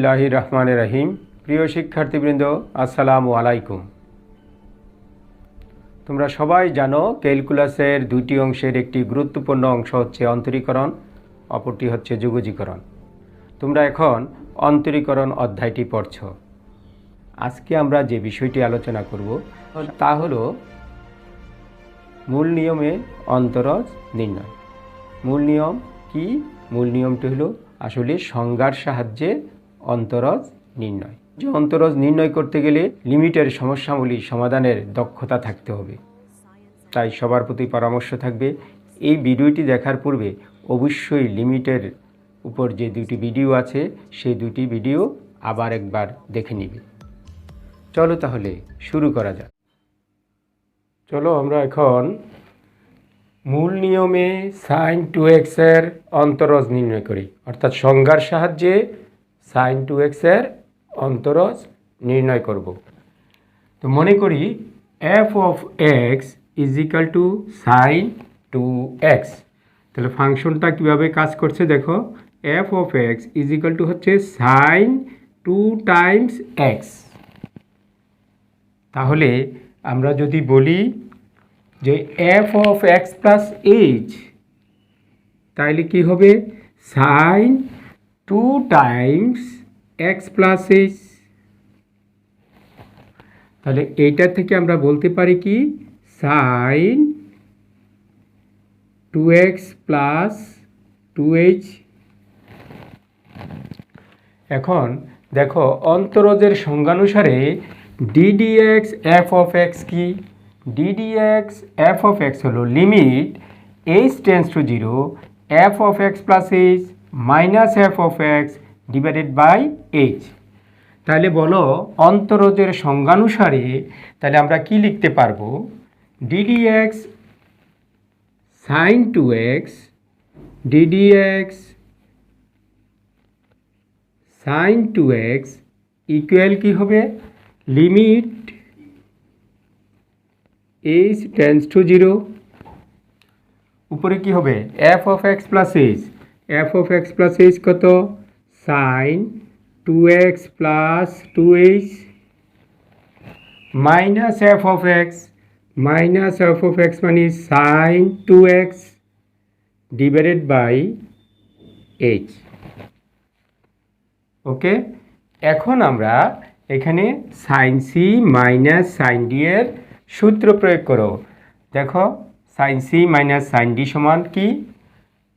বিসমিল্লাহির রহমানির রহিম। প্রিয় শিক্ষার্থীবৃন্দ, আসসালামু আলাইকুম। তোমরা সবাই জানো ক্যালকুলাসের দুইটি অংশের একটি গুরুত্বপূর্ণ অংশ হচ্ছে অন্তরীকরণ, অপরটি হচ্ছে যোগজীকরণ। তোমরা এখন অন্তরীকরণ অধ্যায়টি পড়ছ। আজকে আমরা যে বিষয়টি আলোচনা করব তা হলো মূল নিয়মে অন্তরজ নির্ণয়। মূল নিয়ম কি? মূল নিয়মটি হলো আসলে সংজ্ঞার সাহায্যে অন্তরজ নির্ণয়। যে অন্তরজ নির্ণয় করতে গেলে লিমিটের সমস্যাগুলি সমাধানের দক্ষতা থাকতে হবে। তাই সবার প্রতি পরামর্শ থাকবে, এই ভিডিওটি দেখার পূর্বে অবশ্যই লিমিটের উপর যে দুটি ভিডিও আছে সেই দুটি ভিডিও আবার একবার দেখে নিবে। চলো তাহলে শুরু করা যাক। চলো আমরা এখন মূল নিয়মে sin 2x এর অন্তরজ নির্ণয় করি, অর্থাৎ সংজ্ঞার সাহায্যে sin 2x এর অন্তরজ নির্ণয় করব। তো মনে করি f of x is equal to sin 2x। তাহলে ফাংশনটা কিভাবে কাজ করছে দেখো, f of x is equal to হচ্ছে sin 2 times x। তাহলে আমরা যদি বলি যে f of x plus h, তাহলে কি হবে sin 2 times x plus h। তাহলে এইটা থেকে আমরা বলতে পারি কি sin 2x plus 2h। এখন দেখো অন্তরজের সংজ্ঞানুসারে ddx f of x কি? ddx f of x হলো limit h tends to 0 f of x plus h minus f of x divided by h। তাহলে বলো অন্তরজের সংজ্ঞানুসারে তাহলে আমরা কি লিখতে পারবো? ddx sin 2x ddx sin 2x equal কি হবে? লিমিট h টেন্ডস টু 0, উপরে কি হবে f of x plus h। f of x plus h কত? sin 2x plus 2h minus f of x, minus f of x মানে sin 2x divided by h। Okay, এখন আমরা এখানে sin c minus sin d এর সূত্র প্রয়োগ করো। দেখো sin c minus sin d সমান কি?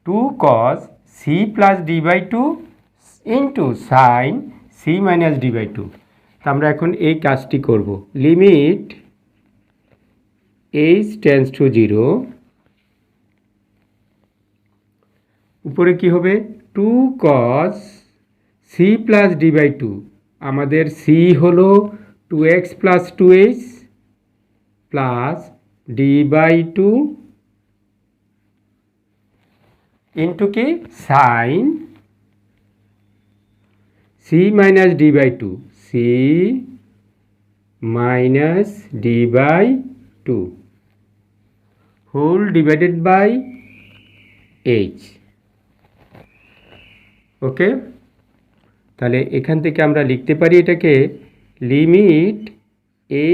2 cos c plus d by 2 into sin c minus d by 2। তো আমরা এখন এই কাজটি করব। লিমিট h টেন্ডস টু 0, উপরে কি হবে 2 cos c plus d by 2। আমাদের c হলো 2x plus 2h plus d by 2 into কি sine c minus d by 2, c minus d by 2 whole divided by h। Okay, তাহলে এখান থেকে আমরা লিখতে পারি এটাকে লিমিট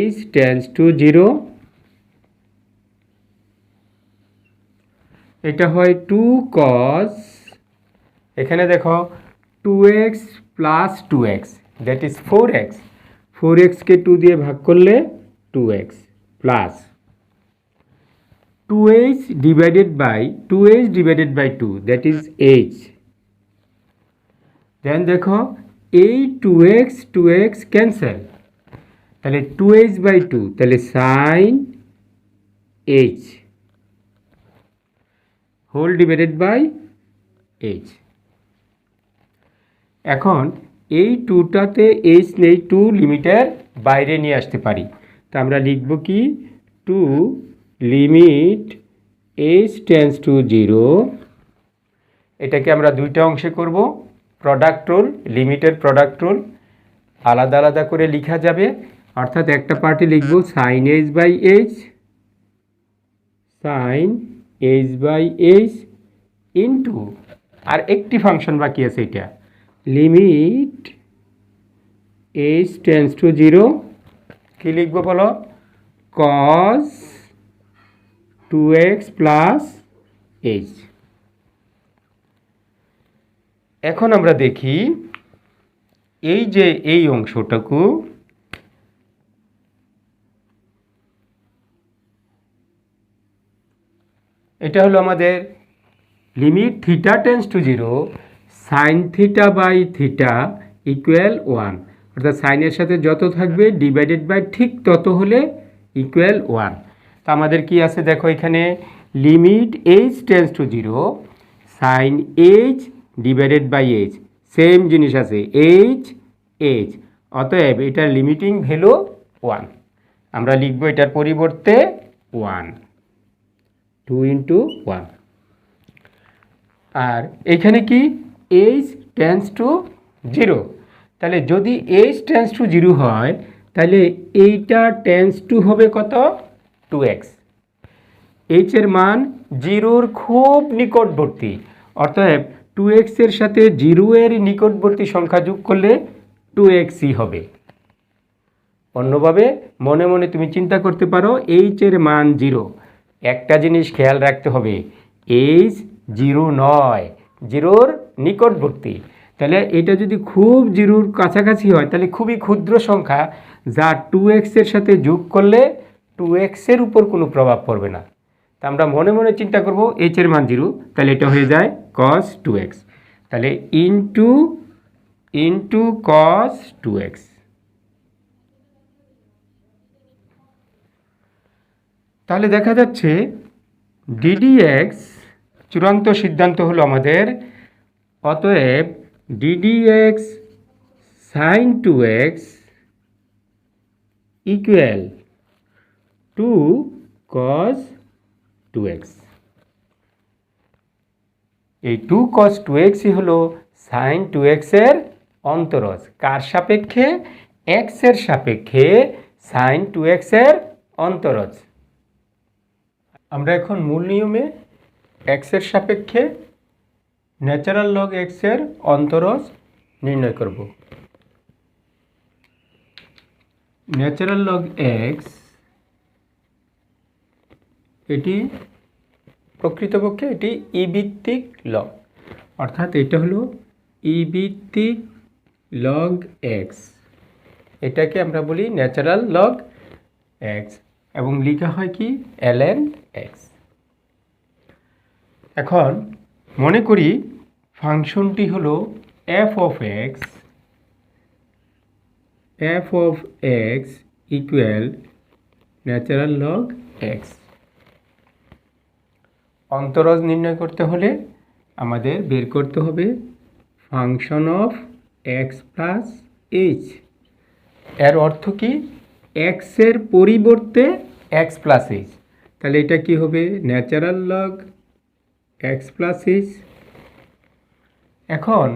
h টেন্ডস টু 0, এটা হয় 2 cos, এখানে দেখো 2x plus 2x that is 4x, 4xকে 2 দিয়ে ভাগ করলে 2x plus 2h divided by 2 that is h। Then দেখো এই 2x ক্যান্সেল, তাহলে 2h বাই 2, তাহলে sine h whole divided by h। এখন এই 2টাতে h নেই, 2 লিমিটের বাইরে নিয়ে আসতে পারি। তো আমরা লিখব কি 2 লিমিট h টেন্ডস টু 0। এটাকে আমরা দুইটা অংশে করব, প্রোডাক্ট রুল, লিমিটের প্রোডাক্ট রুল আলাদা আলাদা করে লেখা যাবে। অর্থাৎ একটা পার্টে লিখব sine h by h, sine h by h into আর একটি ফাংশন বাকি আছে, এটা limit h tends to zero কী লিখবো বলো, কজ 2x প্লাস এইচ। এখন আমরা দেখি এই যে এই অংশটুকু, এটা হলো আমাদের limit theta tends to zero sine theta by theta equal 1, অর্থাৎ সাইনের সাথে যত থাকবে ডিভাইডেড বাই ঠিক তত হলে ইকুয়াল 1। তো আমাদের কি আছে দেখো, এখানে limit h tends to zero sine h divided by h, same জিনিস আছে এইচ এইচ, অতএব এটার লিমিটিং ভ্যালু 1। আমরা লিখব এটার পরিবর্তে 1, 2 ইন্টু 1। আর এখানে কি এইচ টেন্স টু জিরো, তাহলে যদি এইচ টেন্স টু জিরো হয় তাহলে এইটা টেন্স টু হবে কত, 2x। এইচের মান জিরোর খুব নিকটবর্তী, অর্থাৎ 2x এর সাথে জিরো এর নিকটবর্তী সংখ্যা যোগ করলে 2xই হবে। অন্যভাবে মনে মনে তুমি চিন্তা করতে পারো, এইচের মান জিরো। একটা জিনিস খেয়াল রাখতে হবে, এইচ জিরো নয়, জিরোর নিকটবর্তী। তাহলে এটা যদি খুব জিরোর কাছাকাছি হয় তাহলে খুবই ক্ষুদ্র সংখ্যা, যা 2x এর সাথে যোগ করলে 2x এর উপর কোনো প্রভাব পড়বে না। তা আমরা মনে মনে চিন্তা করব এইচের মান জিরো, তাহলে এটা হয়ে যায় cos 2x, তাহলে ইন্টু cos 2x। তাহলে দেখা যাচ্ছে ডিডিএক্স চূড়ান্ত সিদ্ধান্ত হলো আমাদের, অতএব d d x sine 2x equal to cos 2x। এই 2 cos 2xই হলো সাইন 2x এর অন্তরজ। কার সাপেক্ষে? x এর সাপেক্ষে সাইন 2x এর অন্তরজ। আমরা এখন মূল নিয়মে x এর সাপেক্ষে ন্যাচারাল লগ x এর অন্তরজ নির্ণয় করব। ন্যাচারাল লগ x এটি প্রকৃতপক্ষে এটি ই ভিত্তিক লগ, অর্থাৎ এটা হলো ই ভিত্তিক লগ x, এটাকে আমরা বলি ন্যাচারাল লগ x এবং লেখা হয় কি ln x। এখন মনে করি ফাংশনটি হলো f of x equal natural log x। অন্তরজ নির্ণয় করতে হলে আমাদের বের করতে হবে function of x plus H. এর অর্থ কি? x এর পরিবর্তে x প্লাস এইচ, তাহলে এটা কি হবে natural log x plus h. এখন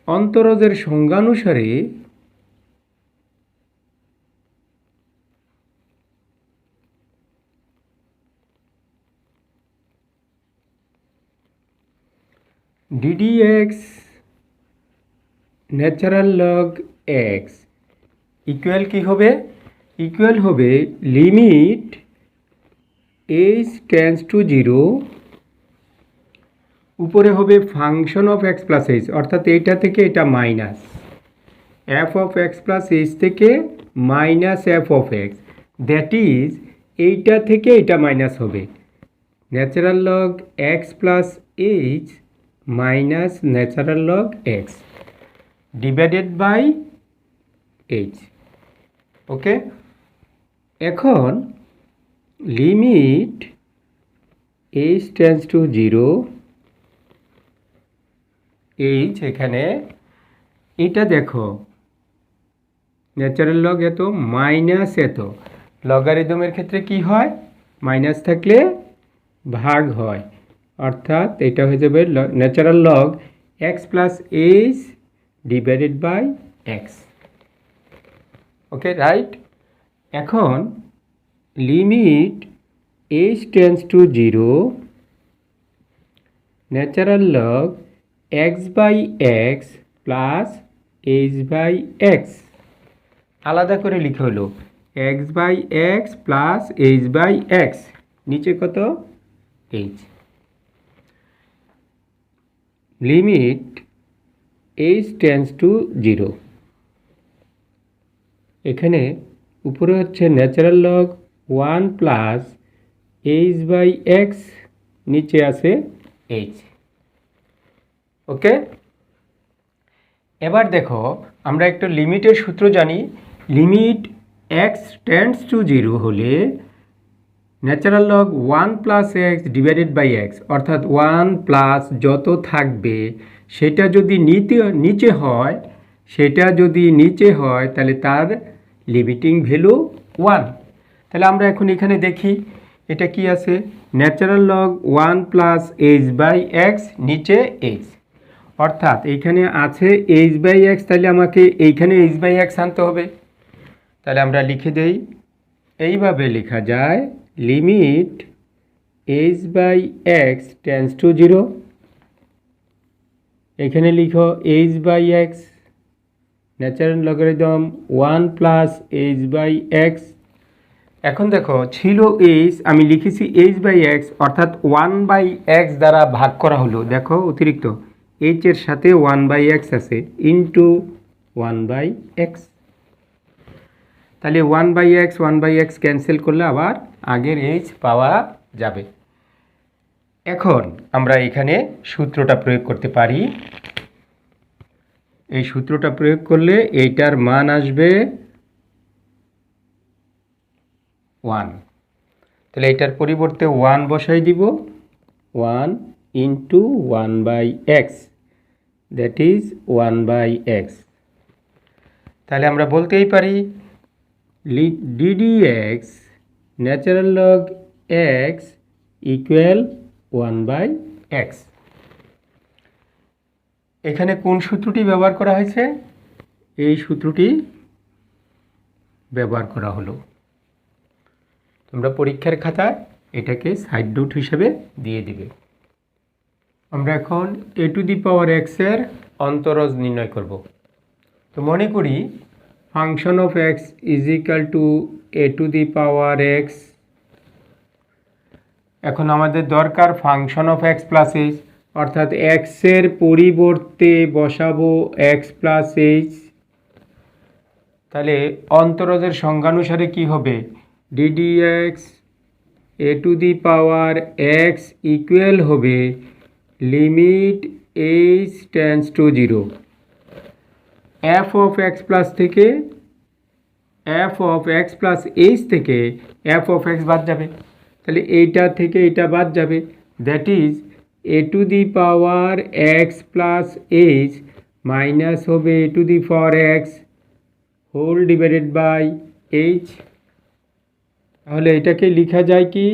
অন্তরজের সংজ্ঞানুসারে d d x natural log x equal কি হবে? ইকুয়াল হবে limit h tends to zero, উপরে হবে function of x plus h, অর্থাৎ এইটা থেকে এটা minus f of x plus h থেকে minus f of x, that is এইটা থেকে এটা মাইনাস হবে natural log x plus h minus natural log x divided by h. Okay, এখন limit h tends to zero, H এখানে এটা দেখো natural log এত মাইনাস এত, লগারিদমের ক্ষেত্রে কি হয়? মাইনাস থাকলে ভাগ হয়, অর্থাৎ এটা হয়ে যাবে natural log x plus h divided by x. Okay, right. এখন limit h tends to zero natural log x by x plus h by x আলাদা করে লিখে হলো x by x plus h by x, নিচে কত h, limit h tends to 0। এখানে উপরে হচ্ছে natural log 1 plus h by x, নিচে আছে এইচ। ওকে, এবার দেখো আমরা একটা লিমিটের সূত্র জানি। লিমিট এক্স টেন্ডস টু 0 হলে natural log 1 plus x divided by x, অর্থাৎ 1 প্লাস যত থাকবে সেটা যদি নিচে হয়, তাহলে তার লিমিটিং ভ্যালু 1। তাহলে আমরা এখন এখানে দেখি এটা কি আছে, natural log 1 plus h by x, নিচে এইচ, অর্থাৎ এইখানে আছে এইচ বাই এক্স, তাহলে আমাকে এইখানে এইচ বাই এক্স আনতে হবে। তাহলে আমরা লিখে দেই, এইভাবে লেখা যায় limit h by x tends to 0। এখানে লিখো h by x natural logarithm 1 plus h by x. এখন দেখো ছিল এইচ, আমি লিখেছি এইচ বাই এক্স, অর্থাৎ 1 বাই এক্স দ্বারা ভাগ করা হলো। দেখো অতিরিক্ত এইচ এর সাথে 1 বাই এক্স আছে, ইন্টু 1 বাই এক্স। তাহলে 1 বাই এক্স ক্যান্সেল করলে আবার আগের এইচ পাওয়া যাবে। এখন আমরা এখানে সূত্রটা প্রয়োগ করতে পারি। এই সূত্রটা প্রয়োগ করলে এইটার মান আসবে 1। তাহলে এটার পরিবর্তে 1 বসাই দিব, 1 into 1 by x, that is 1 by x. তাহলে আমরা বলতেই পারি ddx natural log x equal 1 by x. এখানে কোন সূত্রটি ব্যবহার করা হয়েছে? এই সূত্রটি ব্যবহার করা হলো। তোমরা পরীক্ষার খাতায় এটাকে সাইড নোট হিসেবে দিয়ে দিবে। আমরা এখন এ টু দি পাওয়ার এক্স এর অন্তরজ নির্ণয় করব। তো মনে করি function of x is equal to A to the power x. এখন আমাদের দরকার function of x plus h, অর্থাৎ এক্সের পরিবর্তে বসাবো এক্স প্লাস এইচ। তাহলে অন্তরজের সংজ্ঞানুসারে কি হবে, ddx a to the power x equal হবে limit h tends to 0। F of x plus থেকে f of x plus h থেকে এফ অফ এক্স বাদ যাবে, তাহলে এইটা থেকে এটা বাদ যাবে, that is a to the power x plus h minus হবে a to the power x whole divided by h. তাহলে এটাকে লেখা যায় কি,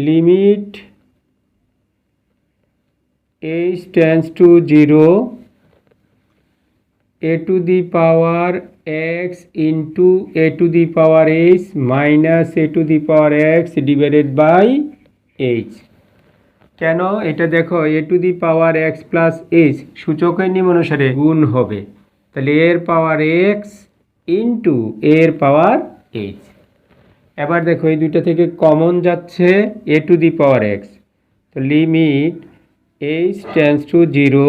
limit h tends to 0 A to the power x into a to the power h minus a to the power x divided by h. কেন এটা দেখো, a to the power x plus h সূচকের নিয়ম অনুসারে গুণ হবে, তাহলে এর পাওয়ার এক্স ইন্টু এর পাওয়ার এইচ। এবার দেখো এই দুইটা থেকে কমন যাচ্ছে a to the power x, তো limit h tends to 0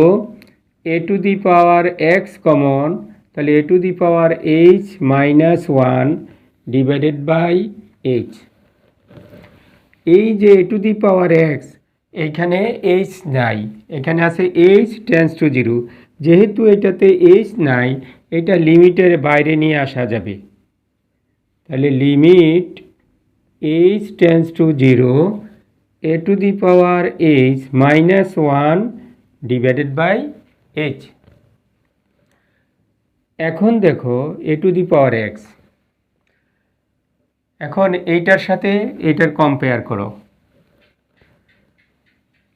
A to the power x common, তাহলে a to the power h minus 1 divided by h. এই যে a to the power x, এইখানে এইচ নাই, এখানে আছে H tends to 0, যেহেতু এটাতে এইচ নাই এটা লিমিটের বাইরে নিয়ে আসা যাবে। তাহলে limit h tends to 0 A to the power h minus 1 divided by h. এখন দেখো a to the power x, এখন এইটার সাথে এইটার কম্পেয়ার করো।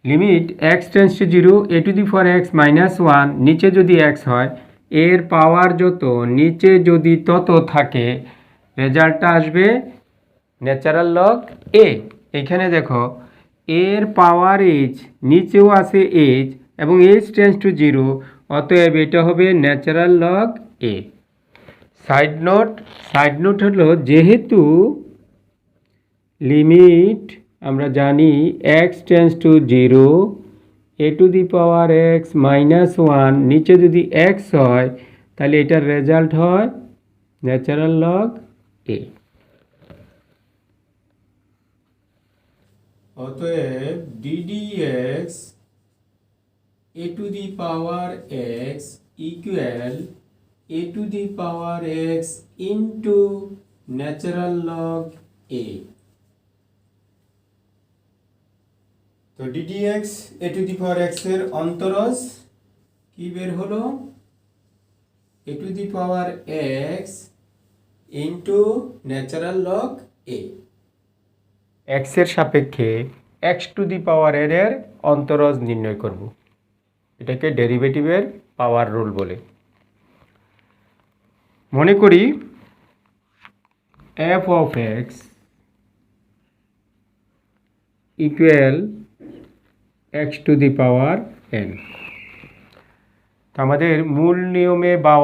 Limit x tends to 0 A to the power x minus 1, নিচে যদি এক্স হয় এর পাওয়ার যত নিচে যদি তত থাকে রেজাল্টটা আসবে ন্যাচারাল লগ এ। এখানে দেখো এর পাওয়ার এইচ, নিচেও আছে এইচ এবং এইচ টেন্ডস টু 0, অতএব এটা হবে ন্যাচারাল লগ এ। সাইড নোট হলো যেহেতু লিমিট আমরা জানি x tends two 0 A to the power x minus 1 নিচে যদি এক্স হয় তাহলে এটার রেজাল্ট হয় ন্যাচারাল লগ এ। অতএব ddx a to the power x equal a to the power x into natural log a। তো ddx a to the power x এর অন্তরজ কি বের হলো a to the power x into natural log a। x এর সাপেক্ষে x to the পাওয়ার এর অন্তরজ নির্ণয় করব, এটাকে ডেরিভেটিভের পাওয়ার রুল বলে। মনে করি f of x equal x to the power n। আমাদের মূল নিয়মে বা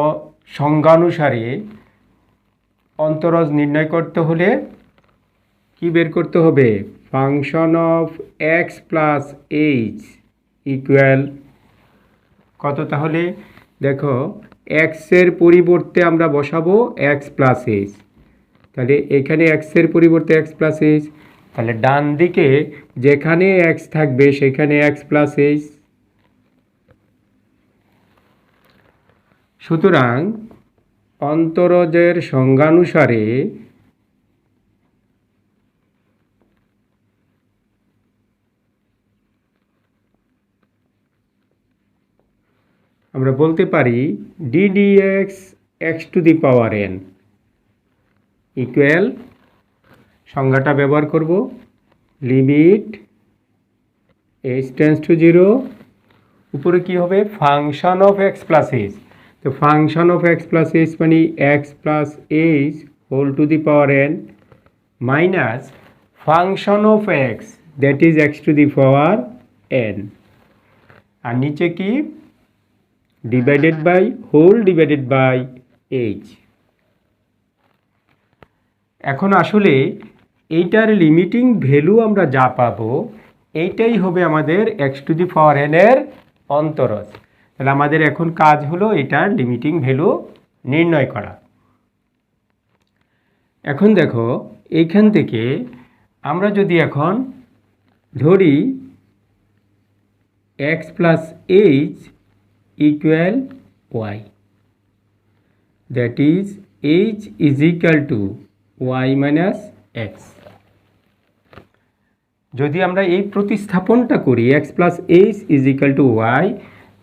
সংজ্ঞানুসারে অন্তরজ নির্ণয় করতে হলে কি বের করতে হবে, function of x plus H equal কত, তাহলে দেখো এক্সের পরিবর্তে আমরা বসাবো এক্স প্লাস এইচ, তাহলে এখানে এক্সের পরিবর্তে এক্স প্লাস এইচ, তাহলে ডান দিকে যেখানে এক্স থাকবে সেখানে এক্স প্লাস এইচ। সুতরাং অন্তরজের সংজ্ঞানুসারে আমরা বলতে পারি ddx x to the power n equal, সংজ্ঞাটা ব্যবহার করব, লিমিট h টেন্স টু 0, উপরে কি হবে function of x plus h. তো function of x plus h মানে x plus h whole to the power n minus function of x that is x to the power n, আর নিচে কি divided by whole divided by h. এখন আসলে এইটার limiting value আমরা যা পাবো এইটাই হবে আমাদের x to the power N এর অন্তরজ। তাহলে আমাদের এখন কাজ হলো এটার লিমিটিং ভ্যালু নির্ণয় করা। এখন দেখো এইখান থেকে আমরা যদি এখন ধরি x plus H equal y, that is h is equal to y minus x। যদি আমরা এই প্রতিস্থাপনটা করি x plus h is equal to y,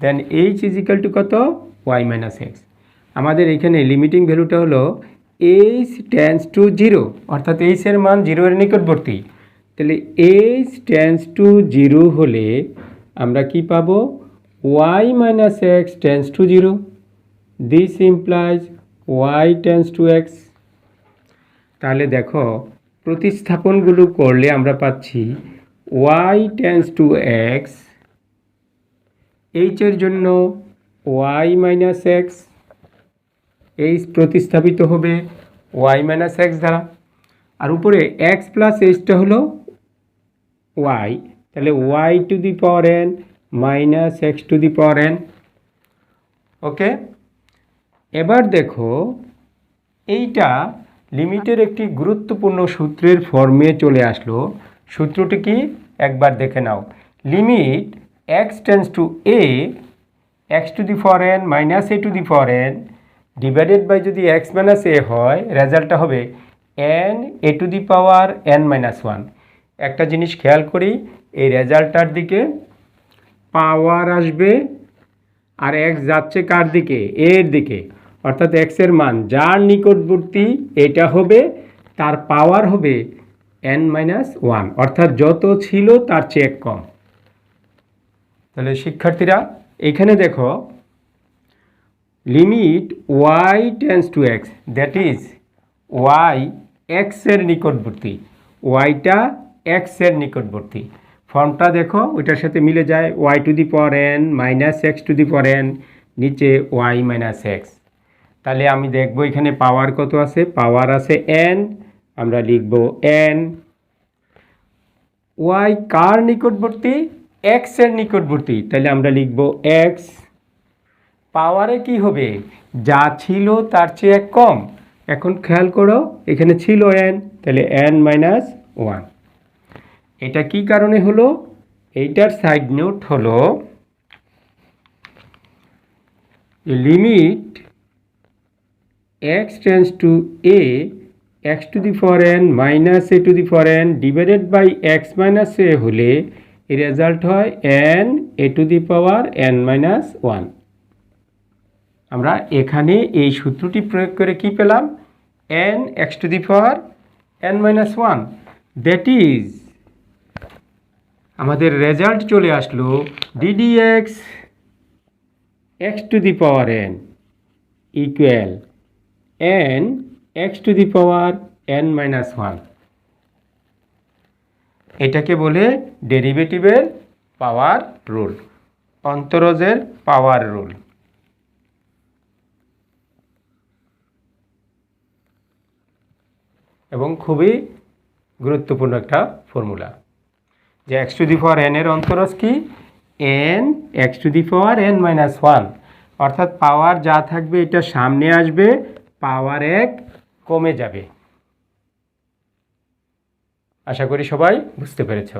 then h is equal to কত y minus x। আমাদের এখানে লিমিটিং ভ্যালুটা হলো h tends to 0, অর্থাৎ h এর মান 0 এর নিকটবর্তী। তাহলে h tends to 0 হলে আমরা কি পাবো, y minus x tends to 0, this implies y tends to x। তাহলে দেখো প্রতিস্থাপনগুলো করলে আমরা পাচ্ছি y tends to x, h এর জন্য y minus x, h প্রতিস্থাপিত হবে y minus x দ্বারা, আর উপরে x plus hটা হলো y, তাহলে y to the power n minus x to the power n. Okay, এবার দেখো এইটা লিমিটের একটি গুরুত্বপূর্ণ সূত্রের ফর্মে চলে আসলো। সূত্রটি কি একবার দেখে নাও, limit x tends to a x to the power n minus a to the power n divided by যদি এক্স মাইনাস এ হয় রেজাল্টটা হবে n a to the power n minus 1। একটা জিনিস খেয়াল করি, এই রেজাল্টটার দিকে পাওয়ার আসবে আর এক্স যাচ্ছে কার দিকে, এর দিকে, অর্থাৎ এক্স এর মান যার নিকটবর্তী এটা হবে তার পাওয়ার হবে n মাইনাস 1, অর্থাৎ যত ছিল তার চেয়ে কম। তাহলে শিক্ষার্থীরা এখানে দেখো limit y tends to x, that is y x এর নিকটবর্তী, yটা x এর নিকটবর্তী। ফর্মটা দেখো ওইটার সাথে মিলে যায়, y two the power n minus x to the power n, নিচে y মাইনাস এক্স। তাহলে আমি দেখব এখানে পাওয়ার কত আছে, পাওয়ার আছে n, আমরা লিখব n। y কার নিকটবর্তী, x এর নিকটবর্তী, তাহলে আমরা লিখব x। পাওয়ারে কি হবে, যা ছিল তার চেয়ে এক কম। এখন খেয়াল করো এখানে ছিল n, তাহলে n মাইনাস 1। এটা কি কারণে হলো, এইটার সাইড নোট হলো limit x tends to a, x to the power n minus a to the power n divided by x minus a হলে এর রেজাল্ট হয় n a to the power n minus 1। আমরা এখানে এই সূত্রটি প্রয়োগ করে কি পেলাম, n x to the power n minus 1, that is আমাদের রেজাল্ট চলে আসলো ddx x to the power n equal n x to the power n minus 1। এটাকে বলে ডেরিভেটিভের পাওয়ার রুল, অন্তরজের পাওয়ার রুল। এবং খুবই গুরুত্বপূর্ণ একটা ফর্মুলা, যে x to the power n এর অন্তরজ কি, n x to the power n minus 1, অর্থাৎ পাওয়ার যা থাকবে এটা সামনে আসবে, পাওয়ার 1 কমে যাবে। আশা করি সবাই বুঝতে পেরেছ।